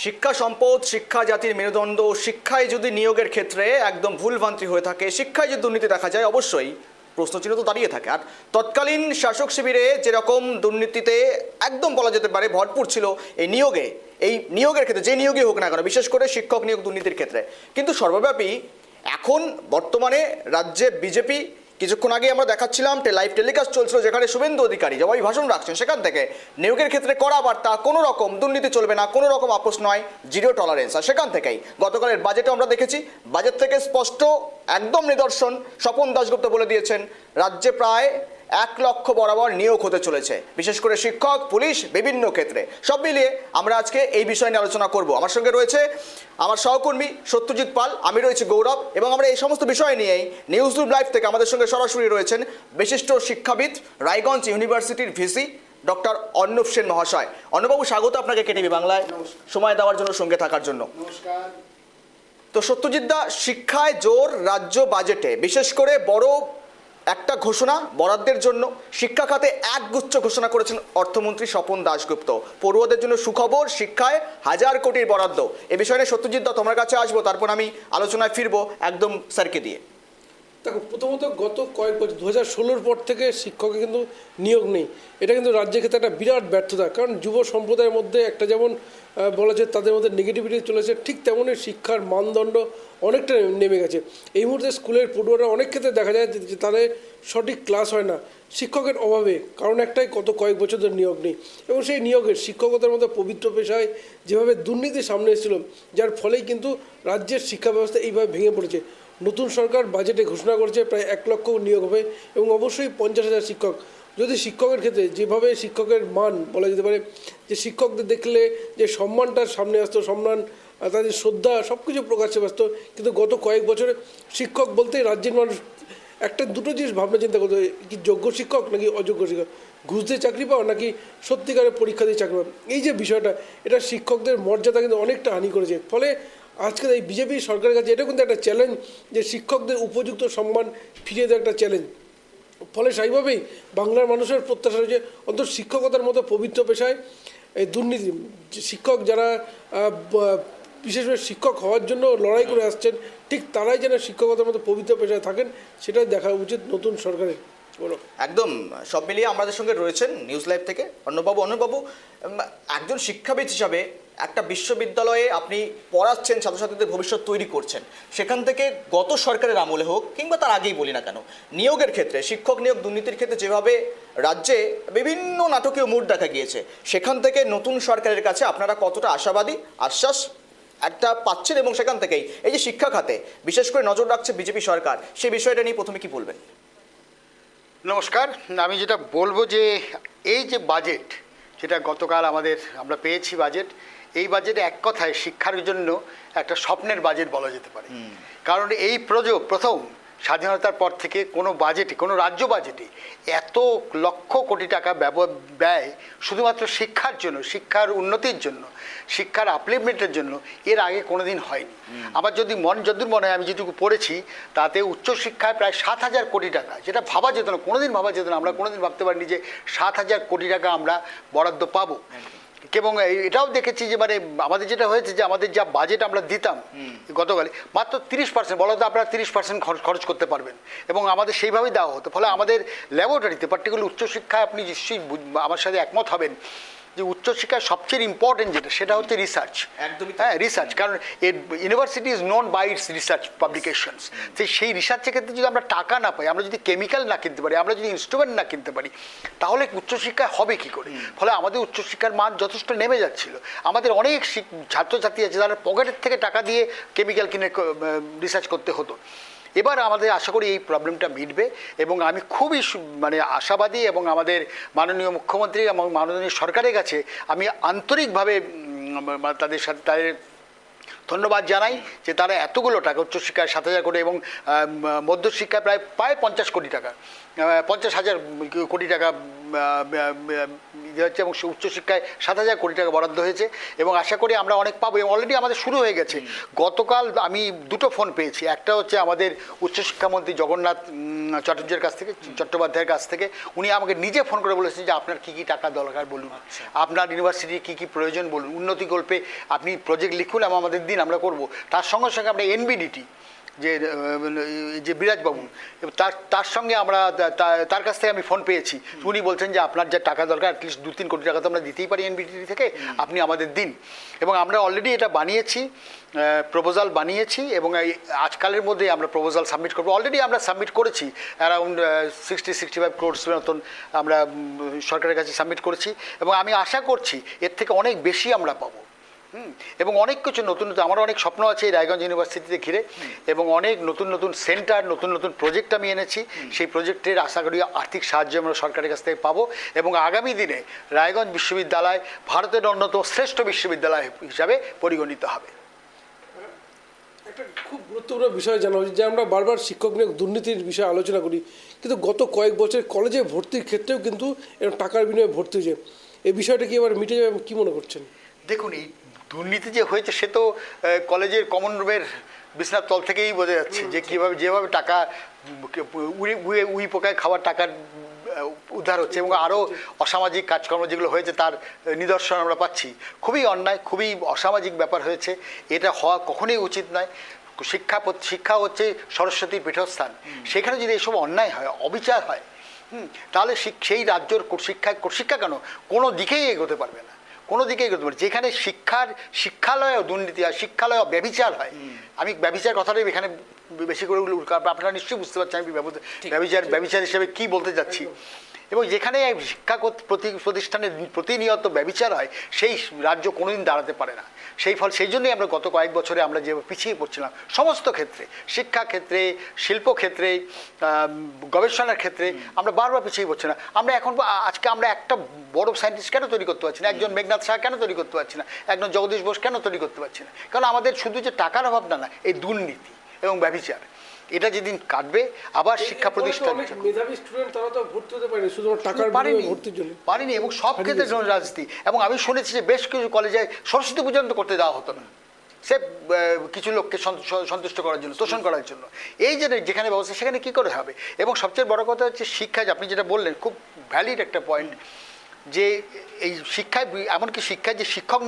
শিক্ষা সম্পদ, শিক্ষা জাতির মেরুদণ্ড। শিক্ষায় যদি নিয়োগের ক্ষেত্রে একদম ভুলভ্রান্তি হয়ে থাকে, শিক্ষায় যদি দুর্নীতি দেখা যায়, অবশ্যই প্রশ্নচিহ্ন তো দাঁড়িয়ে থাকে। আর তৎকালীন শাসক শিবিরে যেরকম দুর্নীতিতে একদম বলা যেতে পারে ভরপুর ছিল এই নিয়োগের ক্ষেত্রে, যে নিয়োগই হোক না কেন, বিশেষ করে শিক্ষক নিয়োগ দুর্নীতির ক্ষেত্রে, কিন্তু সর্বব্যাপী এখন বর্তমানে রাজ্যে বিজেপি, কিছুক্ষণ আগে আমরা দেখাচ্ছিলাম লাইভ টেলিকাস্ট চলছিল যেখানে শুভেন্দু অধিকারী জবাবি ভাষণ রাখছেন, সেখান থেকে নিয়োগের ক্ষেত্রে কড়া বার্তা, কোনো রকম দুর্নীতি চলবে না, কোনো রকম আপোষ নয়, জিরো টলারেন্স। আর সেখান থেকেই গতকালের বাজেটে আমরা দেখেছি, বাজেট থেকে স্পষ্ট একদম নিদর্শন, স্বপন দাশগুপ্ত বলে দিয়েছেন রাজ্যে প্রায় 1 লক্ষ বরাবর নিয়োগ হতে চলেছে, বিশেষ করে শিক্ষক, পুলিশ, বিভিন্ন ক্ষেত্রে। সব মিলিয়ে আমরা আজকে এই বিষয় নিয়ে আলোচনা করব। আমার সঙ্গে রয়েছে আমার সহকর্মী সত্যজিৎ পাল, আমি রয়েছি গৌরব, এবং আমরা এই সমস্ত বিষয় নিয়েই নিউজ রুম লাইভ থেকে আমাদের সঙ্গে সরাসরি রয়েছেন বিশিষ্ট শিক্ষাবিদ, রায়গঞ্জ ইউনিভার্সিটির ভিসি ডক্টর অর্ণব সেন মহাশয়। অর্ণববাবু, স্বাগত আপনাকে কেটিভি বাংলায় সময় দেওয়ার জন্য, সঙ্গে থাকার জন্য। নমস্কার। তো সত্যজিৎ দা, শিক্ষায় জোর রাজ্য বাজেটে, বিশেষ করে বড় একটা ঘোষণা বরাদ্দের জন্য শিক্ষা খাতে একগুচ্ছ ঘোষণা করেছেন অর্থমন্ত্রী স্বপন দাশগুপ্ত। পড়ুয়াদের জন্য সুখবর, শিক্ষায় 1000 কোটির বরাদ্দ। এ বিষয়ে নিয়ে সত্যজিৎ দা তোমার কাছে আসবো, তারপর আমি আলোচনায় ফিরবো একদম স্যারকে দিয়ে। দেখো, প্রথমত গত কয়েক বছর 2016-র পর থেকে শিক্ষকের কিন্তু নিয়োগ নেই। এটা কিন্তু রাজ্যের ক্ষেত্রে একটা বিরাট ব্যর্থতা। কারণ যুব সম্প্রদায়ের মধ্যে একটা যেমন বলা যায় তাদের মধ্যে নেগেটিভিটি চলেছে, ঠিক তেমনই শিক্ষার মানদণ্ড অনেকটা নেমে গেছে। এই মুহূর্তে স্কুলের পড়ুয়ারা অনেক ক্ষেত্রে দেখা যায় যে তাদের সঠিক ক্লাস হয় না শিক্ষকের অভাবে। কারণ একটাই, কত কয়েক বছর ধরে নিয়োগ নেই, এবং সেই নিয়োগের শিক্ষকতার মতো পবিত্র পেশায় যেভাবে দুর্নীতি সামনে এসেছিল, যার ফলেই কিন্তু রাজ্যের শিক্ষা ব্যবস্থা এইভাবে ভেঙে পড়েছে। নতুন সরকার বাজেটে ঘোষণা করেছে প্রায় 1 লক্ষ নিয়োগ হবে, এবং অবশ্যই 50,000 শিক্ষক। যদি শিক্ষকের ক্ষেত্রে যেভাবে শিক্ষকের মান বলা যেতে পারে, যে শিক্ষকদের দেখলে যে সম্মানটা সামনে আসতো, সম্মান, তাদের শ্রদ্ধা, সব কিছু প্রকাশ্যে ব্যস্ত, কিন্তু গত কয়েক বছরে শিক্ষক বলতে রাজ্যের মানুষ একটা দুটো জিনিস ভাবনা চিন্তা করতে হবে, কি যোগ্য শিক্ষক নাকি অযোগ্য শিক্ষক, ঘুষ দিয়ে চাকরি পাওয়া নাকি সত্যিকারের পরীক্ষা দিয়ে চাকরি পাওয়া। এই যে বিষয়টা, এটা শিক্ষকদের মর্যাদা কিন্তু অনেকটা হানি করেছে। ফলে আজকের এই বিজেপি সরকারের কাছে এটা কিন্তু একটা চ্যালেঞ্জ, যে শিক্ষকদের উপযুক্ত সম্মান ফিরিয়ে দেওয়া একটা চ্যালেঞ্জ। ফলে স্বাভাবিকভাবেই বাংলার মানুষের প্রত্যাশা রয়েছে অন্তত শিক্ষকতার মতো পবিত্র পেশায় এই দুর্নীতি, শিক্ষক যারা বিশেষভাবে শিক্ষক হওয়ার জন্য লড়াই করে আসছেন, ঠিক তারাই যেন শিক্ষকতার মতো পবিত্র পেশায় থাকেন, সেটাই দেখা উচিত নতুন সরকারের। বলো। একদম, সব মিলিয়ে আমাদের সঙ্গে রয়েছেন নিউজ লাইভ থেকে অর্ণববাবু, একজন শিক্ষাবিদ হিসাবে একটা বিশ্ববিদ্যালয়ে আপনি পড়াচ্ছেন, ছাত্রছাত্রীদের ভবিষ্যৎ তৈরি করছেন, সেখান থেকে গত সরকারের আমলে হোক কিংবা তার আগেই বলি না কেন, নিয়োগের ক্ষেত্রে, শিক্ষক নিয়োগ দুর্নীতির ক্ষেত্রে যেভাবে রাজ্যে বিভিন্ন নাটকীয় মুড দেখা গিয়েছে, সেখান থেকে নতুন সরকারের কাছে আপনারা কতটা আশাবাদী, আশ্বাস একটা পাচ্ছেন, এবং সেখান থেকেই এই যে শিক্ষা খাতে বিশেষ করে নজর রাখছে বিজেপি সরকার, সেই বিষয়টা নিয়ে প্রথমে কি বলবেন? নমস্কার। আমি যেটা বলবো যে এই যে বাজেট, যেটা গতকাল আমরা পেয়েছি বাজেট, এই বাজেটে এক কথায় শিক্ষার জন্য একটা স্বপ্নের বাজেট বলা যেতে পারে। কারণ এই প্রথম স্বাধীনতার পর থেকে কোনো বাজেটে, কোনো রাজ্য বাজেটে এত লক্ষ কোটি টাকা ব্যয় শুধুমাত্র শিক্ষার জন্য, শিক্ষার উন্নতির জন্য, শিক্ষার আপলিভমেন্টের জন্য এর আগে কোনোদিন হয়নি। আমার যতদূর মনে হয়, আমি যেটুকু পড়েছি, তাতে উচ্চশিক্ষায় প্রায় 7,000 কোটি টাকা, যেটা ভাবা যেত না, কোনোদিন ভাবা যেত না, আমরা কোনোদিন ভাবতে পারিনি যে 7,000 কোটি টাকা আমরা বরাদ্দ পাবো। এবং এটাও দেখেছি যে আমাদের যেটা হয়েছে, যে আমাদের যা বাজেট আমরা দিতাম গতকালে, মাত্র 30% বলা হতো আপনারা 30% খরচ করতে পারবেন, এবং আমাদের সেইভাবেই দেওয়া হতো। ফলে আমাদের ল্যাবরেটরিতে, পার্টিকুলার উচ্চশিক্ষায়, আপনি নিশ্চয়ই আমার সাথে একমত হবেন যে উচ্চশিক্ষার সবচেয়ে ইম্পর্টেন্ট যেটা, সেটা হচ্ছে রিসার্চ। হ্যাঁ, রিসার্চ। কারণ university is known by its research publications. সেই রিসার্চের ক্ষেত্রে যদি আমরা টাকা না পাই, আমরা যদি কেমিক্যাল না কিনতে পারি, আমরা যদি ইনস্ট্রুমেন্ট না কিনতে পারি, তাহলে উচ্চশিক্ষা হবে কী করে? ফলে আমাদের উচ্চশিক্ষার মান যথেষ্ট নেমে যাচ্ছিল। আমাদের অনেক ছাত্রছাত্রী আছে যারা পকেটের থেকে টাকা দিয়ে কেমিক্যাল কিনে রিসার্চ করতে হতো। এবার আমাদের আশা করি এই প্রবলেমটা মিটবে, এবং আমি খুবই আশাবাদী, এবং আমাদের মাননীয় মুখ্যমন্ত্রী এবং মাননীয় সরকারের কাছে আমি আন্তরিকভাবে তাদের ধন্যবাদ জানাই যে তারা এতগুলো টাকা উচ্চশিক্ষায় 7,000 কোটি এবং মধ্যশিক্ষায় প্রায় 50 কোটি টাকা 50,000 কোটি টাকা হচ্ছে এবং উচ্চশিক্ষায় 7,000 কোটি টাকা বরাদ্দ হয়েছে এবং আশা করি আমরা অনেক পাবো এবং অলরেডি আমাদের শুরু হয়ে গেছে। গতকাল আমি দুটো ফোন পেয়েছি, একটা হচ্ছে আমাদের উচ্চশিক্ষামন্ত্রী জগন্নাথ চট্টোপাধ্যায়ের কাছ থেকে উনি আমাকে নিজে ফোন করে বলেছেন যে আপনার কী কী টাকা দরকার বলুন, আপনার ইউনিভার্সিটির কী কী প্রয়োজন বলুন, উন্নতি কল্পে আপনি প্রজেক্ট লিখুন এবং আমাদের দিন আমরা করব। তার সঙ্গে সঙ্গে আমরা এনবিডিটি যে বিরাজবাবু তার সঙ্গে আমরা তার কাছ থেকে আমি ফোন পেয়েছি, উনি বলছেন যে আপনার যা টাকা দরকার অ্যাটলিস্ট 2-3 কোটি টাকা তো আমরা দিতেই পারি এনবিডিটি থেকে, আপনি আমাদের দিন। এবং আমরা অলরেডি এটা বানিয়েছি, প্রপোজাল বানিয়েছি এবং আজকালের মধ্যে আমরা প্রপোজাল সাবমিট করবো। অলরেডি আমরা সাবমিট করেছি অ্যারাউন্ড 60-65 ক্রোড়স মতন আমরা সরকারের কাছে সাবমিট করেছি এবং আমি আশা করছি এর থেকে অনেক বেশি আমরা পাবো। এবং অনেক কিছু নতুন নতুন আমার অনেক স্বপ্ন আছে এই রায়গঞ্জ ইউনিভার্সিটিতে ঘিরে এবং অনেক নতুন নতুন সেন্টার, নতুন নতুন প্রজেক্ট আমি এনেছি। সেই প্রজেক্টের আশা করি আর্থিক সাহায্য আমরা সরকারের কাছ থেকে পাবো এবং আগামী দিনে রায়গঞ্জ বিশ্ববিদ্যালয় ভারতের অন্যতম শ্রেষ্ঠ বিশ্ববিদ্যালয় হিসাবে পরিগণিত হবে। একটা খুব গুরুত্বপূর্ণ বিষয় জানা উচিত যে আমরা বারবার শিক্ষক নিয়োগ দুর্নীতির বিষয়ে আলোচনা করি, কিন্তু গত কয়েক বছর কলেজে ভর্তির ক্ষেত্রেও কিন্তু এরকম টাকার বিনিময়ে ভর্তি হয়েছে। এই বিষয়টা কি এবার মিটে যাবে কী মনে করছেন? দেখুন, এই দুর্নীতি যে হয়েছে সে তো কলেজের কমন রুমের বিছনার তল থেকেই বোঝা যাচ্ছে যে কীভাবে যেভাবে টাকা উই পোকায় খাওয়ার টাকার উদ্ধার হচ্ছে এবং আরও অসামাজিক কাজকর্ম যেগুলো হয়েছে তার নিদর্শন আমরা পাচ্ছি। খুবই অন্যায়, খুবই অসামাজিক ব্যাপার হয়েছে, এটা হওয়া কখনোই উচিত নয়। শিক্ষা হচ্ছে সরস্বতীর পীঠস্থান, সেখানে যদি এসব অন্যায় হয়, অবিচার হয়, তাহলে সেই রাজ্যর শিক্ষা কেন কোনো দিকেই এগোতে পারবে না, কোনো দিকেই এগোতে পারবে। যেখানে শিক্ষালয়েও দুর্নীতি হয়, শিক্ষালয়েও ব্যভিচার হয়, আমি ব্যভিচার কথাটাই এখানে বেশি করে আপনারা নিশ্চয়ই বুঝতে পারছেন আমি ব্যভিচার হিসেবে কী বলতে যাচ্ছি। এবং যেখানে শিক্ষা প্রতিষ্ঠানে প্রতিনিয়ত ব্যভিচার হয় সেই রাজ্য কোনোদিন দাঁড়াতে পারে না। সেই জন্যই আমরা গত কয়েক বছরে আমরা যে পিছিয়ে পড়ছিলাম সমস্ত ক্ষেত্রে, শিক্ষা ক্ষেত্রে, শিল্পক্ষেত্রে, গবেষণার ক্ষেত্রে আমরা বারবার পিছিয়ে পড়ছি না। আমরা এখন আজকে আমরা একটা বড় সায়েন্টিস্ট কেন তৈরি করতে পারছি না, একজন মেঘনাথ সাহা কেন তৈরি করতে পারছি না, একজন জগদীশ বোস কেন তৈরি করতে পারছি না? কারণ আমাদের শুধু যে টাকার অভাব না, এই দুর্নীতি এবং ব্যভিচার এটা যেদিন কাটবে আবার শিক্ষা প্রতিষ্ঠান মেধাবী স্টুডেন্ট তারা তো ভর্তি হতে পারেনি, শুধুমাত্র টাকার ভর্তির জন্য পারেনি এবং সব ক্ষেত্রে রাজনীতি। এবং আমি শুনেছি যে বেশ কিছু কলেজে সরস্বতী পর্যন্ত করতে দেওয়া হতো না, সে কিছু লোককে সন্তুষ্ট করার জন্য, তোষণ করার জন্য। এই যে যেখানে ব্যবস্থা সেখানে কী করে হবে? এবং সবচেয়ে বড় কথা হচ্ছে শিক্ষায় আপনি যেটা বললেন খুব ভ্যালিড একটা পয়েন্ট, যে এই শিক্ষায় এমনকি শিক্ষায় যে শিক্ষক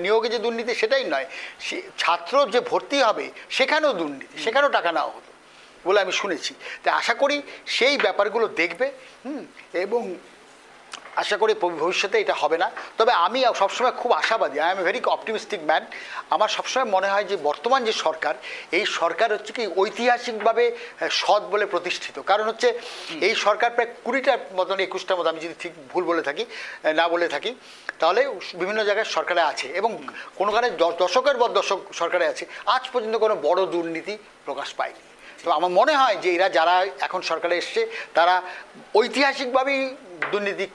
নিয়োগে যে দুর্নীতি সেটাই নয়, ছাত্র যে ভর্তি হবে সেখানেও দুর্নীতি, সেখানেও টাকা নেওয়া হতো বলে আমি শুনেছি। তাই আশা করি সেই ব্যাপারগুলো দেখবে এবং আশা করি ভবিষ্যতে এটা হবে না। তবে আমি সবসময় খুব আশাবাদী, I M a very optimistic man. আমার সবসময় মনে হয় যে বর্তমান যে সরকার, এই সরকার হচ্ছে কি ঐতিহাসিকভাবে সৎ বলে প্রতিষ্ঠিত। কারণ হচ্ছে এই সরকার প্রায় 20টার মতন 21টার মতো, আমি যদি ঠিক ভুল বলে থাকি না বলে থাকি, তাহলে বিভিন্ন জায়গায় সরকারে আছে এবং কোনো কারণে দশকের পর দশক সরকারে আছে, আজ পর্যন্ত কোনো বড় দুর্নীতি প্রকাশ পায়নি। তো আমার মনে হয় যে এরা যারা এখন সরকারে এসছে তারা ঐতিহাসিকভাবেই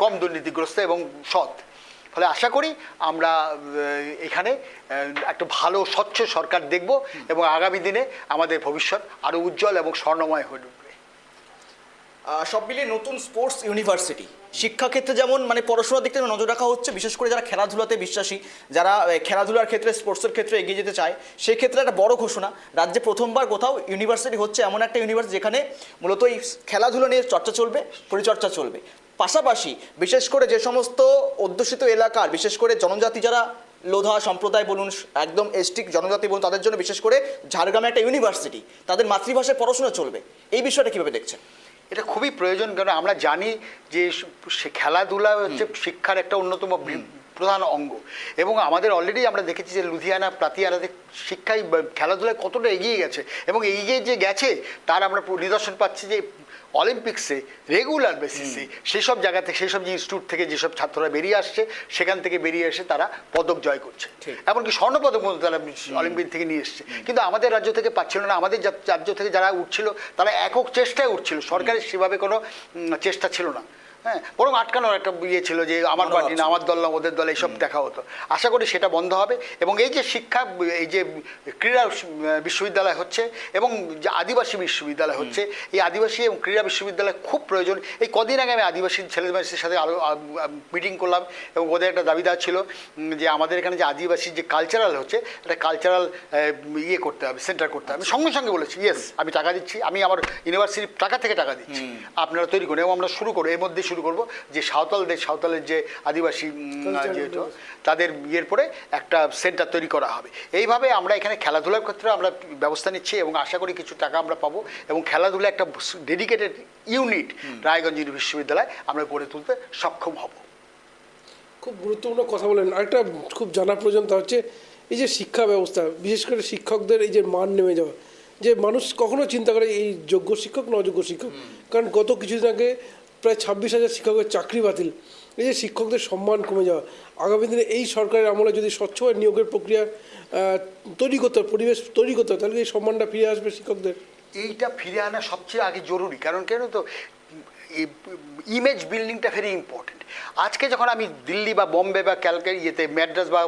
কম দুর্নীতিগ্রস্ত এবং সৎ। ফলে আশা করি আমরা এখানে একটা ভালো স্বচ্ছ সরকার দেখব এবং আগামী দিনে আমাদের ভবিষ্যৎ আরও উজ্জ্বল এবং স্বর্ণময় হয়ে উঠবে। সব মিলিয়ে নতুন স্পোর্টস ইউনিভার্সিটি শিক্ষাক্ষেত্রে যেমন মানে পড়াশোনার দিক থেকে নজর রাখা হচ্ছে, বিশেষ করে যারা খেলাধুলাতে বিশ্বাসী, যারা খেলাধুলার ক্ষেত্রে স্পোর্টসের ক্ষেত্রে এগিয়ে যেতে চায়, সেক্ষেত্রে একটা বড় ঘোষণা, রাজ্যে প্রথমবার কোথাও ইউনিভার্সিটি হচ্ছে এমন একটা ইউনিভার্সিটি যেখানে মূলত এই খেলাধুলা নিয়ে চর্চা চলবে, পরিচর্চা চলবে। পাশাপাশি বিশেষ করে যে সমস্ত অধ্যুষিত এলাকার, বিশেষ করে জনজাতি যারা লোধা সম্প্রদায় বলুন, একদম এসটি জনজাতি বলুন, তাদের জন্য বিশেষ করে ঝাড়গ্রামে একটা ইউনিভার্সিটি, তাদের মাতৃভাষায় পড়াশোনা চলবে, এই বিষয়টা কীভাবে দেখছেন? এটা খুবই প্রয়োজন, কারণ আমরা জানি যে খেলাধুলা হচ্ছে শিক্ষার একটা অন্যতম প্রধান অঙ্গ এবং আমাদের অলরেডি আমরা দেখেছি যে লুধিয়ানা, প্রাতিয়ানাতে শিক্ষায় খেলাধুলায় কতটা এগিয়ে গেছে এবং এগিয়ে যে গেছে তার আমরা নিদর্শন পাচ্ছি যে অলিম্পিক্সে রেগুলার বেসিসে সেসব জায়গা থেকে, সেসব ইনস্টিটিউট থেকে যেসব ছাত্ররা বেরিয়ে আসছে সেখান থেকে বেরিয়ে এসে তারা পদক জয় করছে, এমনকি স্বর্ণপদক পর্যন্ত তারা অলিম্পিক থেকে নিয়ে এসছে। কিন্তু আমাদের রাজ্য থেকে পাচ্ছিল না, আমাদের রাজ্য থেকে যারা উঠছিল তারা একক চেষ্টায় উঠছিল, সরকারের সেভাবে কোনো চেষ্টা ছিল না। হ্যাঁ, বরং আটকানোর একটা ইয়ে ছিল যে আমার পার্টি না, আমার দল না, ওদের দল, এইসব দেখা হতো। আশা করি সেটা বন্ধ হবে এবং এই যে শিক্ষা, এই যে ক্রীড়া বিশ্ববিদ্যালয় হচ্ছে এবং যে আদিবাসী বিশ্ববিদ্যালয় হচ্ছে, এই আদিবাসী এবং ক্রীড়া বিশ্ববিদ্যালয় খুব প্রয়োজন। এই কদিন আগে আমি আদিবাসী ছেলেমেয়েদের সাথে আরও মিটিং করলাম এবং ওদের একটা দাবিদার ছিল যে আমাদের এখানে যে আদিবাসী যে কালচারাল হচ্ছে, একটা কালচারাল ইয়ে করতে হবে, সেন্টার করতে হবে। আমি সঙ্গে সঙ্গে বলেছি ইয়েস, আমি টাকা দিচ্ছি, আমি আমার ইউনিভার্সিটির টাকা থেকে টাকা দিচ্ছি, আপনারা তৈরি করুন। এবং আমরা শুরু করবো, এর মধ্যে শুরু করবো যে সাঁওতালের যে আদিবাসী যেহেতু তাদের ইয়ের পরে একটা সেন্টার তৈরি করা হবে। এইভাবে আমরা এখানে খেলাধুলার ক্ষেত্রে আমরা ব্যবস্থা নিচ্ছি এবং আশা করি কিছু টাকা আমরা পাবো এবং খেলাধুলা একটা ডেডিকেটেড ইউনিট রায়গঞ্জ বিশ্ববিদ্যালয় আমরা গড়ে তুলতে সক্ষম হব। খুব গুরুত্বপূর্ণ কথা বলেন। আরেকটা খুব জানা প্রয়োজন, তা হচ্ছে এই যে শিক্ষা ব্যবস্থা, বিশেষ করে শিক্ষকদের এই যে মান নেমে যাওয়া, যে মানুষ কখনো চিন্তা করে এই যোগ্য শিক্ষক না অযোগ্য শিক্ষক। কারণ গত কিছুদিন আগে প্রায় 26,000 শিক্ষকের চাকরি বাতিল। এই যে শিক্ষকদের সম্মান কমে যাওয়া, আগামী দিনে এই সরকারের আমলে যদি স্বচ্ছভাবে নিয়োগের প্রক্রিয়া তৈরি করতে হয়, পরিবেশ তৈরি করতে হয়, তাহলে এই সম্মানটা ফিরে আসবে শিক্ষকদের। এইটা ফিরে আনা সবচেয়ে আগে জরুরি, কারণ কেন তো ইমেজ বিল্ডিংটা ভেরি ইম্পর্টেন্ট। আজকে যখন আমি দিল্লি বা বম্বে বা ইয়েতে ম্যাড্রাস বা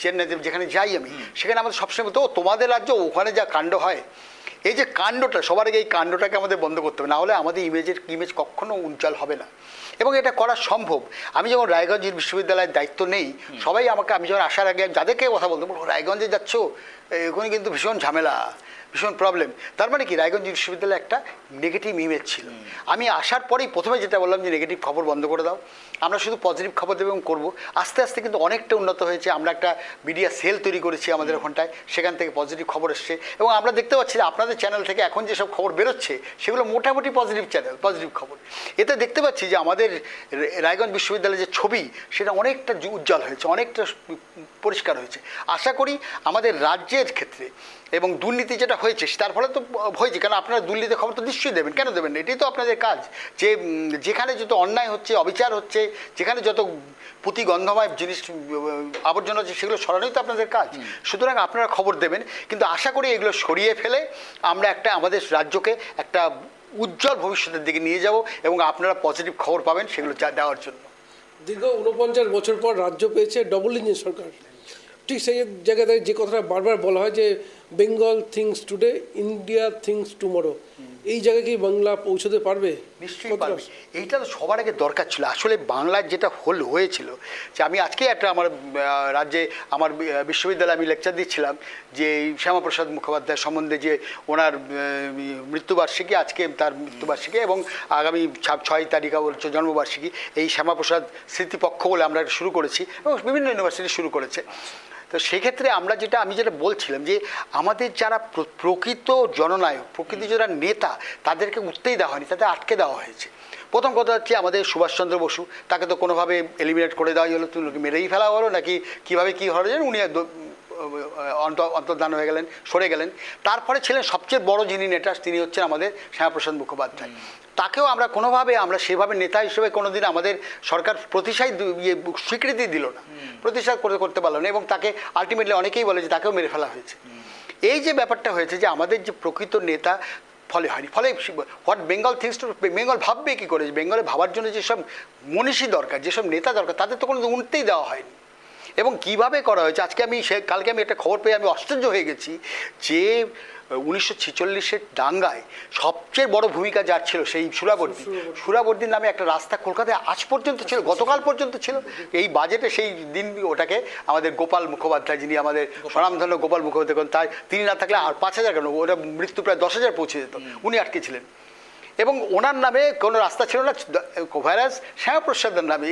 চেন্নাইতে যেখানে যাই আমি, সেখানে আমাদের সবসময় তো তোমাদের রাজ্য, ওখানে যা কাণ্ড হয়, এই যে কাণ্ডটা, সবার আগে এই কাণ্ডটাকে আমাদের বন্ধ করতে হবে, না হলে আমাদের ইমেজ কখনো উজ্জ্বল হবে না। এবং এটা করা সম্ভব। আমি যখন রায়গঞ্জ বিশ্ববিদ্যালয়ের দায়িত্ব নেই, সবাই আমাকে, আমি যখন আসার আগে যাদেরকে কথা বলতে বলবো রায়গঞ্জে যাচ্ছ, ওখানে কিন্তু ভীষণ ঝামেলা, ভীষণ প্রবলেম। তার মানে কি, রায়গঞ্জ বিশ্ববিদ্যালয়ে একটা নেগেটিভ ইমেজ ছিল। আমি আসার পরেই প্রথমে যেটা বললাম যে নেগেটিভ খবর বন্ধ করে দাও, আমরা শুধু পজিটিভ খবর দেবো এবং করবো। আস্তে আস্তে কিন্তু অনেকটা উন্নত হয়েছে। আমরা একটা মিডিয়া সেল তৈরি করেছি আমাদের ওখানটায়, সেখান থেকে পজিটিভ খবর এসছে এবং আমরা দেখতে পাচ্ছি যে আপনাদের চ্যানেল থেকে এখন যেসব খবর বেরোচ্ছে সেগুলো মোটামুটি পজিটিভ চ্যানেল, পজিটিভ খবর। এতে দেখতে পাচ্ছি যে আমাদের রায়গঞ্জ বিশ্ববিদ্যালয়ের যে ছবি, সেটা অনেকটা উজ্জ্বল হয়েছে, অনেকটা পরিষ্কার হয়েছে। আশা করি আমাদের রাজ্যের ক্ষেত্রে এবং দুর্নীতি যেটা হয়েছে তার ফলে তো হয়েছে, কারণ আপনারা দুর্নীতির খবর তো নিশ্চয়ই দেবেন, কেন দেবেন না? এটাই তো আপনাদের কাজ। যে যেখানে যত অন্যায় হচ্ছে, অবিচার হচ্ছে, যেখানে যত পুঁতি গন্ধময় জিনিস আবর্জনা হচ্ছে, সেগুলো সরানোই তো আপনাদের কাজ। সুতরাং আপনারা খবর দেবেন, কিন্তু আশা করি এগুলো সরিয়ে ফেলে আমরা একটা আমাদের রাজ্যকে একটা উজ্জ্বল ভবিষ্যতের দিকে নিয়ে যাব এবং আপনারা পজিটিভ খবর পাবেন সেগুলো দেওয়ার জন্য। দীর্ঘ 49 বছর পর রাজ্য পেয়েছে ডবল ইঞ্জিন সরকার। ঠিক সেই জায়গায় যে কথাটা বারবার বলা হয় যে Bengal things today, India things tomorrow, এই জায়গায় কি বাংলা পৌঁছতে পারবে? নিশ্চয়ই পারবে। এইটা তো সবার আগে দরকার ছিল। আসলে বাংলার যেটা হয়েছিল যে আমি আজকে একটা আমার রাজ্যে আমার বিশ্ববিদ্যালয়ে আমি লেকচার দিচ্ছিলাম যে শ্যামাপ্রসাদ মুখোপাধ্যায় সম্বন্ধে, যে ওনার মৃত্যুবার্ষিকী, আজকে তার মৃত্যুবার্ষিকী এবং আগামী 6 তারিখ হচ্ছে জন্মবার্ষিকী। এই শ্যামাপ্রসাদ স্মৃতিপক্ষ বলে আমরা শুরু করেছি এবং বিভিন্ন ইউনিভার্সিটি শুরু করেছে। তো সেক্ষেত্রে আমি যেটা বলছিলাম যে আমাদের যারা প্রকৃত জননায়ক, প্রকৃত যারা নেতা, তাদেরকে উঠতেই দেওয়া হয়নি, তাদের আটকে দেওয়া হয়েছে। প্রথম কথা হচ্ছে আমাদের সুভাষচন্দ্র বসু, তাকে তো কোনোভাবে এলিমিনেট করে দেওয়া হলো, তুই মেরেই ফেলা হলো নাকি কীভাবে কী হলো, উনি অন্তর্ধান হয়ে গেলেন, সরে গেলেন। তারপরে ছিলেন সবচেয়ে বড় যিনি নেতা, তিনি হচ্ছেন আমাদের শ্যামাপ্রসাদ মুখোপাধ্যায়। তাকেও আমরা কোনোভাবে, আমরা সেভাবে নেতা হিসেবে কোনোদিন আমাদের সরকার স্বীকৃতি দিল না, প্রতিষ্ঠা করতে পারলো না এবং তাকে আলটিমেটলি অনেকেই বলে যে তাকেও মেরে ফেলা হয়েছে। এই যে ব্যাপারটা হয়েছে যে আমাদের যে প্রকৃত নেতা ফলে হয়নি, ফলে what Bengal things to, Bengal ভাববে কী করে? বেঙ্গলে ভাবার জন্য যেসব মনীষী দরকার, যেসব নেতা দরকার, তাদের তো কোনো উঠতেই দেওয়া হয়নি। এবং কিভাবে করা হয়েছে, আজকে কালকে আমি একটা খবর পেয়ে আমি আশ্চর্য হয়ে গেছি যে 1946-এর দাঙ্গায় সবচেয়ে বড় ভূমিকা যার ছিল সেই সুরাবর্দী নামে একটা রাস্তা কলকাতায় আজ পর্যন্ত ছিল, গতকাল পর্যন্ত ছিল। এই বাজেটে সেই দিন ওটাকে আমাদের গোপাল মুখোপাধ্যায়, যিনি আমাদের স্বনামধন্য গোপাল মুখোপাধ্যায়, তিনি না থাকলে আর 5,000 কেন, ওটা মৃত্যু প্রায় 10,000 পৌঁছে যেত, উনি আটকে ছিলেন। এবং ওনার নামে কোনো রাস্তা ছিল না, ভাইরাস শ্যামাপ্রসাদের নামে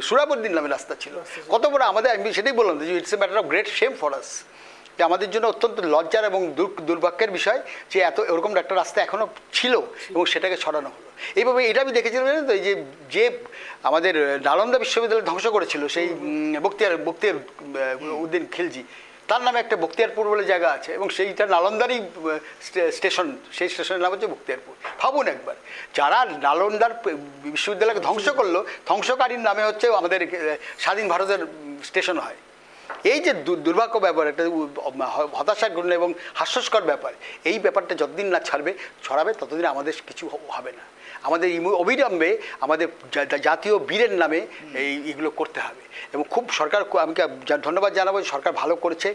সুরাবর্দীর নামে রাস্তা ছিল। কত বড় আমাদের, আমি সেটাই বললাম যে it's a matter of great shame for us, যে আমাদের জন্য অত্যন্ত লজ্জার এবং দুর্ভাগ্যের বিষয় যে এরকম একটা রাস্তা এখনও ছিল এবং সেটাকে ছড়ানো হলো। এইভাবে এটা আমি দেখেছিলাম তো, এই যে আমাদের নালন্দা বিশ্ববিদ্যালয় ধ্বংস করেছিল সেই বখতিয়ার উদ্দিন খিলজি, তার নামে একটা বখতিয়ারপুর বলে জায়গা আছে এবং সেইটা নালন্দারই স্টেশন, সেই স্টেশনের নাম হচ্ছে বখতিয়ারপুর। ভাবুন একবার, যারা নালন্দার বিশ্ববিদ্যালয়কে ধ্বংস করলো, ধ্বংসকারীর নামে হচ্ছে আমাদের স্বাধীন ভারতের স্টেশন হয়। এই যে দুর্ভাগ্য ব্যাপার, একটা হতাশাগ্রহণ এবং হাস্যস্কর ব্যাপার, এই ব্যাপারটা যতদিন না ছড়াবে ততদিন আমাদের কিছু হবে না। আমাদের অবিলম্বে আমাদের জাতীয় বীরের নামে এইগুলো করতে হবে। এবং খুব সরকার, আমি ধন্যবাদ জানাবো, সরকার ভালো করেছে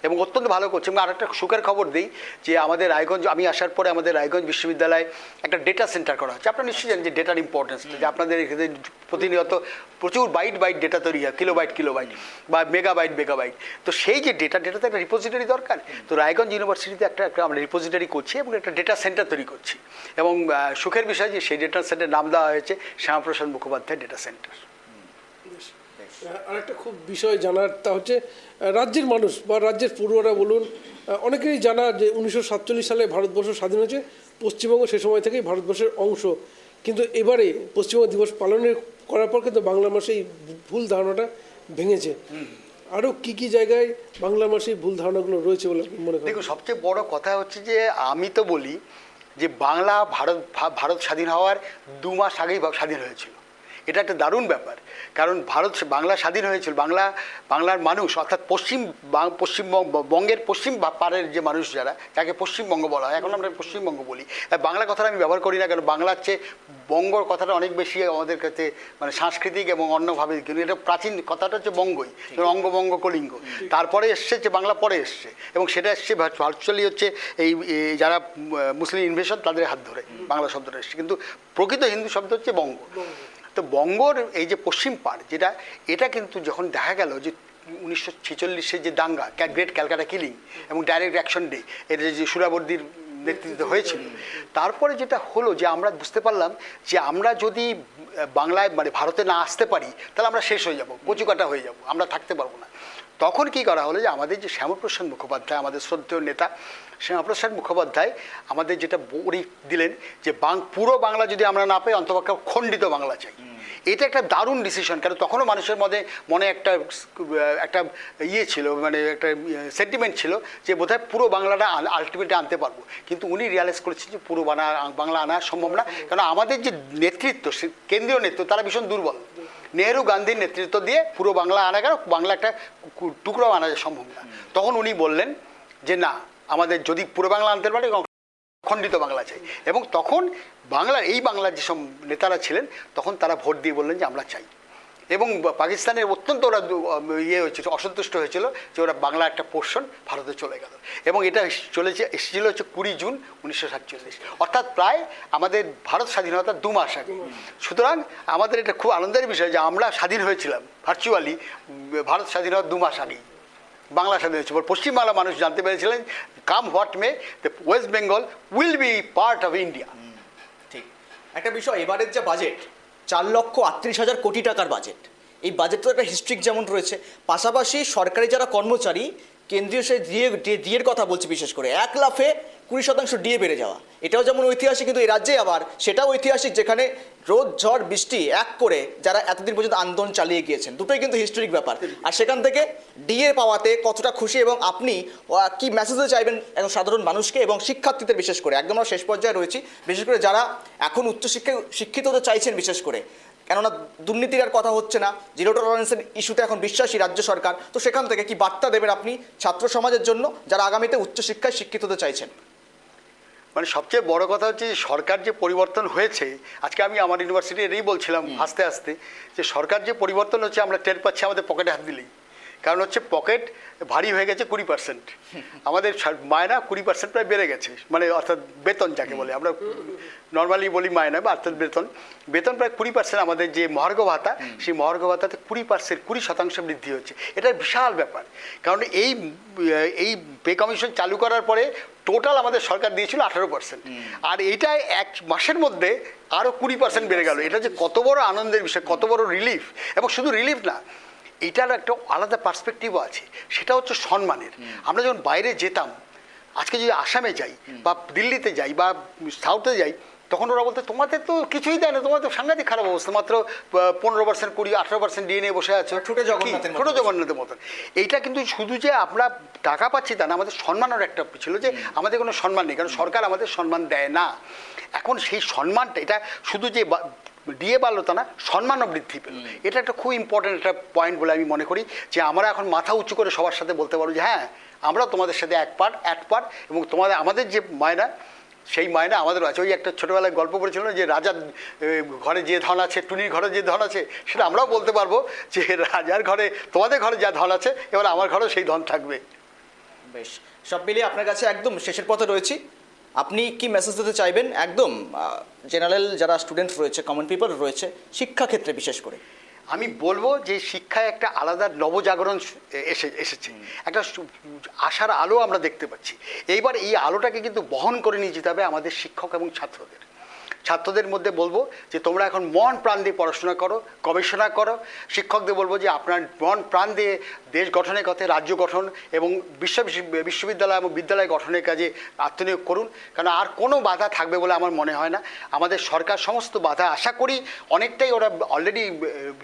এবং অত্যন্ত ভালো করছে। এবং আরেকটা সুখের খবর দিই যে আমাদের রায়গঞ্জ, আমি আসার পরে আমাদের রায়গঞ্জ বিশ্ববিদ্যালয়ে একটা ডেটা সেন্টার করা হচ্ছে। আপনারা নিশ্চয়ই জানেন যে ডেটার ইম্পর্টেন্স, যে আপনাদের এখানে প্রতিনিয়ত প্রচুর বাইট ডেটা তৈরি হয়, কিলোবাইট বা মেগাবাইট। তো সেই যে ডেটাতে একটা রিপোজিটরি দরকার। তো রায়গঞ্জ ইউনিভার্সিটিতে একটা আমরা রিপোজিটরি করছি এবং একটা ডেটা সেন্টার তৈরি করছি। এবং সুখের বিষয় যে সেই ডেটা সেন্টারের নাম দেওয়া হয়েছে শ্যামাপ্রসাদ মুখোপাধ্যায় ডেটা সেন্টার। আরেকটা খুব বিষয় জানার, তা হচ্ছে রাজ্যের মানুষ বা রাজ্যের পড়ুয়ারা বলুন, অনেকেরই জানা যে 1947 সালে ভারতবর্ষ স্বাধীন হয়েছে, পশ্চিমবঙ্গ সে সময় থেকেই ভারতবর্ষের অংশ। কিন্তু এবারে পশ্চিমবঙ্গ দিবস পালনের করার পর কিন্তু বাংলা ভাষা এই ভুল ধারণাটা ভেঙেছে। আরও কি জায়গায় বাংলা ভাষায় ভুল ধারণাগুলো রয়েছে বলে মনে করেন? দেখুন, সবচেয়ে বড় কথা হচ্ছে যে আমি তো বলি যে ভারত স্বাধীন হওয়ার 2 মাস আগেই স্বাধীন হয়েছিল। এটা একটা দারুণ ব্যাপার, কারণ বাংলা স্বাধীন হয়েছিল, বাংলার মানুষ অর্থাৎ পশ্চিমবঙ্গের পশ্চিম পাড়ের যে মানুষ যাকে পশ্চিমবঙ্গ বলা হয়, এখন আমরা পশ্চিমবঙ্গ বলি। বাংলা কথাটা আমি ব্যবহার করি না, কারণ বাংলার চেয়ে বঙ্গর কথাটা অনেক বেশি আমাদের কাছে মানে সাংস্কৃতিক এবং অন্যভাবে, কিন্তু এটা প্রাচীন কথাটা হচ্ছে বঙ্গই, অঙ্গবঙ্গ কলিঙ্গ। তারপরে এসছে যে বাংলা পরে এসছে, এবং সেটা এসছে ভার্চুয়ালি হচ্ছে এই যারা মুসলিম ইনভেশন তাদের হাত ধরে বাংলা শব্দটা এসছে, কিন্তু প্রকৃত হিন্দু শব্দ হচ্ছে বঙ্গ। তো বঙ্গর এই যে পশ্চিম পাড় এটা কিন্তু যখন দেখা গেল যে 1946 যে দাঙ্গা, গ্রেট ক্যালকাটা কিলিং এবং ডাইরেক্ট অ্যাকশন ডে, এর যে সুরাবর্দির নেতৃত্বে হয়েছিল, তারপরে যেটা হলো যে আমরা বুঝতে পারলাম যে আমরা যদি বাংলায় মানে ভারতে না আসতে পারি তাহলে আমরা শেষ হয়ে যাব, কচুকাটা হয়ে যাব, আমরা থাকতে পারবো না। তখন কি করা হলো যে আমাদের যে শ্যামাপ্রসাদ মুখোপাধ্যায়, আমাদের শ্রদ্ধেয় নেতা শ্যামাপ্রসাদ মুখোপাধ্যায় আমাদের যেটা বড়ি দিলেন যে পুরো বাংলা যদি আমরা না পাই, অন্তপক্ষে খণ্ডিত বাংলা চাই। এটা একটা দারুণ ডিসিশন, কারণ তখনও মানুষের মনে একটা ইয়ে ছিল, মানে একটা সেন্টিমেন্ট ছিল যে বোধহয় পুরো বাংলাটা আলটিমেটলি আনতে পারবো। কিন্তু উনি রিয়ালাইজ করেছেন যে পুরো বাংলা আনা সম্ভব না, কারণ আমাদের যে নেতৃত্ব, কেন্দ্রীয় নেতৃত্ব, তারা ভীষণ দুর্বল। নেহরু গান্ধীর নেতৃত্ব দিয়ে পুরো বাংলা আনা গেল, বাংলা একটা টুকরাও আনা সম্ভব না। তখন উনি বললেন যে না, আমাদের যদি পুরো বাংলা আনতে পারে খণ্ডিত বাংলা চাই। এবং তখন বাংলার যেসব নেতারা ছিলেন তখন তারা ভোট দিয়ে বললেন যে আমরা চাই। এবং পাকিস্তানের অত্যন্ত ওরা অসন্তুষ্ট হয়েছিল যে ওরা বাংলা একটা পোর্শন ভারতে চলে গেল, এবং এটা এসেছিল হচ্ছে 20 জুন 1947, অর্থাৎ প্রায় আমাদের ভারত স্বাধীনতার 2 মাস আগে। সুতরাং আমাদের এটা খুব আনন্দের বিষয় যে আমরা স্বাধীন হয়েছিলাম ভার্চুয়ালি ভারত স্বাধীন হওয়ার 2 মাস আগেই বাংলা স্বাধীন হয়েছিল। পশ্চিমবাংলার মানুষ জানতে পেরেছিলেন come what may, the West Bengal will be part of India. ঠিক একটা বিষয়, এবারের যে বাজেট 4,38,000 কোটি টাকার বাজেট, এই বাজেট তো একটা হিস্ট্রিক যেমন রয়েছে, পাশাপাশি সরকারি যারা কর্মচারী কেন্দ্রীয় সেই ডিএর কথা বলছি, বিশেষ করে 1 লাফে 20% ডিএ বেড়ে যাওয়া, এটাও যেমন ঐতিহাসিক, কিন্তু এই রাজ্যে আবার সেটাও ঐতিহাসিক, যেখানে রোদ ঝড় বৃষ্টি এক করে যারা এতদিন পর্যন্ত আন্দোলন চালিয়ে গিয়েছেন, দুটোই কিন্তু হিস্ট্রিক ব্যাপার। আর সেখান থেকে ডিএ পাওয়াতে কতটা খুশি, এবং আপনি কি মেসেজ চাইবেন একজন সাধারণ মানুষকে এবং শিক্ষার্থীদের, বিশেষ করে একদম আমরা শেষ পর্যায়ে রয়েছি, বিশেষ করে যারা এখন উচ্চশিক্ষায় শিক্ষিত হতে চাইছেন, বিশেষ করে কেননা দুর্নীতির আর কথা হচ্ছে না, জিরো টলারেন্সের ইস্যুতে এখন বিশ্বাসী রাজ্য সরকার, তো সেখান থেকে কি বার্তা দেবেন আপনি ছাত্র সমাজের জন্য যারা আগামীতে উচ্চশিক্ষায় শিক্ষিত হতে চাইছেন? মানে সবচেয়ে বড় কথা হচ্ছে সরকার যে পরিবর্তন হয়েছে, আজকে আমি আমার ইউনিভার্সিটি এটাই বলছিলাম আস্তে আস্তে, যে সরকার যে পরিবর্তন হচ্ছে আমরা টের পাচ্ছি আমাদের পকেটে হাত দিলেই। কারণ হচ্ছে পকেট ভারী হয়ে গেছে 20%, আমাদের মায়না 20% প্রায় বেড়ে গেছে, মানে অর্থাৎ বেতন যাকে বলে, আমরা নর্মালি বলি মায়না বা অর্থাৎ বেতন প্রায় 20%, আমাদের যে মহার্ঘ ভাতা, সেই মহার্ঘ ভাতাতে 20% বৃদ্ধি হচ্ছে। এটা বিশাল ব্যাপার, কারণ এই পে কমিশন চালু করার পরে টোটাল আমাদের সরকার দিয়েছিল 18%, আর এইটাই 1 মাসের মধ্যে আরও 20% বেড়ে গেল। এটা যে কত বড় আনন্দের বিষয়, কত বড় রিলিফ, এবং শুধু রিলিফ না, এটার একটা আলাদা পার্সপেক্টিভও আছে, সেটা হচ্ছে সম্মানের। আমরা যখন বাইরে যেতাম, আজকে যদি আসামে যাই বা দিল্লিতে যাই বা সাউথে যাই, তখন ওরা বলতে তোমাদের তো কিছুই দেয় না, তোমাদের তো সাংঘাতিক খারাপ অবস্থা, মাত্র 15%, 20, 18% ডিএ নিয়ে বসে আছো, ছোটো জগন্নাথের মতন। এইটা কিন্তু শুধু যে আমরা টাকা পাচ্ছি তা না, আমাদের সম্মানের একটা ছিল যে আমাদের কোনো সম্মান নেই, কারণ সরকার আমাদের সম্মান দেয় না। এখন সেই সম্মানটা, এটা শুধু যে ডিএ বাড়লো তা না, সম্মানও বৃদ্ধি পেল। এটা একটা খুব ইম্পর্টেন্ট একটা পয়েন্ট বলে আমি মনে করি, যে আমরা এখন মাথা উঁচু করে সবার সাথে বলতে পারবো যে হ্যাঁ, আমরা তোমাদের সাথে এক পার্ট, এবং আমাদের যে মায়না সেই মায়না আমাদেরও আছে। ওই একটা ছোটোবেলায় গল্প পড়েছিল না যে রাজার ঘরে যে ধন আছে, টুনির ঘরে যে ধন আছে, সেটা আমরাও বলতে পারবো যে রাজার ঘরে, তোমাদের ঘরে যা ধন আছে, এবার আমার ঘরেও সেই ধন থাকবে। বেশ, সব মিলিয়ে আপনার কাছে একদম শেষের পথে রয়েছি। আপনি কি মেসেজ দিতে চাইবেন একদম জেনারেল যারা স্টুডেন্ট রয়েছে, কমন পিপল রয়েছে, শিক্ষাক্ষেত্রে বিশেষ করে? আমি বলবো যে শিক্ষায় একটা আলাদা নবজাগরণ এসেছে, একটা আশার আলো আমরা দেখতে পাচ্ছি। এইবার এই আলোটাকে কিন্তু বহন করে নিয়ে যেতে হবে আমাদের শিক্ষক এবং ছাত্রদের মধ্যে বলবো যে তোমরা এখন মন প্রাণ দিয়ে পড়াশোনা করো, গবেষণা করো। শিক্ষকদের বলবো যে আপনার মন প্রাণ দিয়ে দেশ গঠনের কাজে, রাজ্য গঠন এবং বিশ্ববিদ্যালয় এবং বিদ্যালয় গঠনের কাজে আত্মনিয়োগ করুন, কারণ আর কোনো বাধা থাকবে বলে আমার মনে হয় না। আমাদের সরকার সমস্ত বাধা আশা করি অনেকটাই ওরা অলরেডি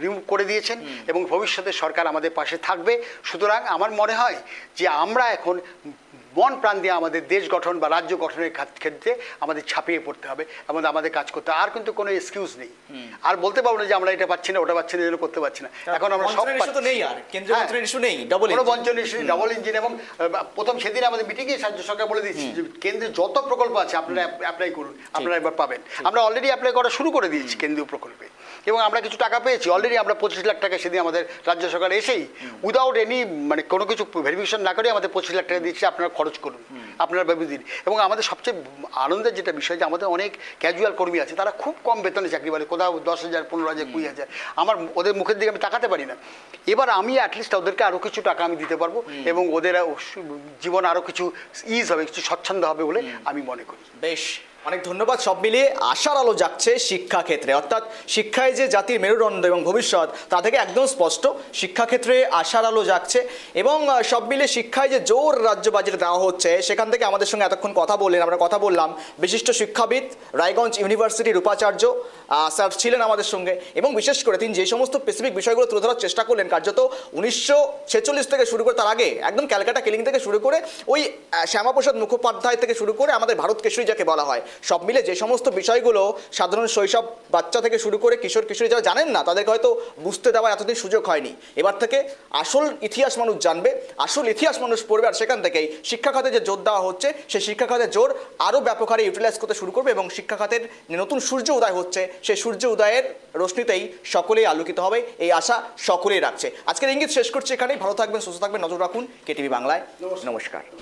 রিমুভ করে দিয়েছেন এবং ভবিষ্যতে সরকার আমাদের পাশে থাকবে। সুতরাং আমার মনে হয় যে আমরা এখন মন প্রাণ দিয়ে আমাদের দেশ গঠন বা রাজ্য গঠনের ক্ষেত্রে আমাদের ছাপিয়ে পড়তে হবে এবং আমাদের কাজ করতে হবে। আর কিন্তু কোনো এক্সকিউজ নেই, আর বলতে পারবো না যে আমরা এটা পাচ্ছি না, ওটা পাচ্ছি না, এজন্য করতে পারছি না। এখন আমরা সব নেই, আর কেন্দ্রীয় মন্ত্রীর ইস্যু নেই, কোনো বঞ্চন ইস্যু, ডাবল ইঞ্জিন। এবং প্রথম সেদিন আমাদের মিটিংয়ে রাজ্য সরকার বলে দিচ্ছি যে কেন্দ্রের যত প্রকল্প আছে আপনারা অ্যাপ্লাই করুন, আপনারা এবার পাবেন। আমরা অলরেডি অ্যাপ্লাই করা শুরু করে দিয়েছি কেন্দ্রীয় প্রকল্পে এবং আমরা কিছু টাকা পেয়েছি অলরেডি। আমরা 25 লাখ টাকা সেদিন আমাদের রাজ্য সরকার এসেই উইদাউট এনি মানে কোনো কিছু ভেরিফিকেশন না করে আমাদের 25 লাখ টাকা দিচ্ছি, আপনারা খরচ করুন, আপনারা ভেবে দিন। এবং আমাদের সবচেয়ে আনন্দের যেটা বিষয় যে আমাদের অনেক ক্যাজুয়াল কর্মী আছে, তারা খুব কম বেতনে চাকরি করে, কোথাও 10,000, 15,000, 20,000। আমার ওদের মুখের দিকে আমি তাকাতে পারি না। এবার আমি অ্যাটলিস্ট ওদেরকে আরও কিছু টাকা আমি দিতে পারবো এবং ওদের জীবন আরও কিছু ইজ হবে, কিছু স্বচ্ছন্দ হবে বলে আমি মনে করি। বেশ, অনেক ধন্যবাদ। সব মিলিয়ে আশার আলো জাগছে শিক্ষাক্ষেত্রে, অর্থাৎ শিক্ষায় যে জাতির মেরুদণ্ড এবং ভবিষ্যৎ তা থেকে একদম স্পষ্ট শিক্ষাক্ষেত্রে আশার আলো জাগছে। এবং সব মিলিয়ে শিক্ষায় যে জোর রাজ্য বাজেট দেওয়া হচ্ছে, সেখান থেকে আমাদের সঙ্গে এতক্ষণ কথা বললেন, আমরা কথা বললাম বিশিষ্ট শিক্ষাবিদ, রায়গঞ্জ ইউনিভার্সিটির উপাচার্য স্যার ছিলেন আমাদের সঙ্গে। এবং বিশেষ করে তিনি যে সমস্ত স্পেসিফিক বিষয়গুলো তুলে ধরার চেষ্টা করলেন, কার্যত 1946 থেকে শুরু করে, তার আগে একদম ক্যালকাটা কিলিং থেকে শুরু করে ওই শ্যামাপ্রসাদ মুখোপাধ্যায় থেকে শুরু করে আমাদের ভারত কেশরী যাকে বলা হয়, সব মিলে যে সমস্ত বিষয়গুলো সাধারণ শৈশব বাচ্চা থেকে শুরু করে কিশোর কিশোরী যারা জানেন না, তাদেরকে হয়তো বুঝতে দেওয়ার এতদিন সুযোগ হয়নি। এবার থেকে আসল ইতিহাস মানুষ জানবে, আসল ইতিহাস মানুষ পড়বে, আর সেখান থেকেই শিক্ষা খাতে যে জোর দেওয়া হচ্ছে, সেই শিক্ষা খাতের জোর আরও ব্যাপক হারে ইউটিলাইজ করতে শুরু করবে এবং শিক্ষা খাতের নতুন সূর্য উদয় হচ্ছে, সেই সূর্য উদয়ের রশ্মিতেই সকলেই আলোকিত হবে, এই আশা সকলেই রাখছে। আজকের ইঙ্গিত শেষ করছি এখানেই। ভালো থাকবেন, সুস্থ থাকবেন, নজর রাখুন কেটিভি বাংলায়। নমস্কার।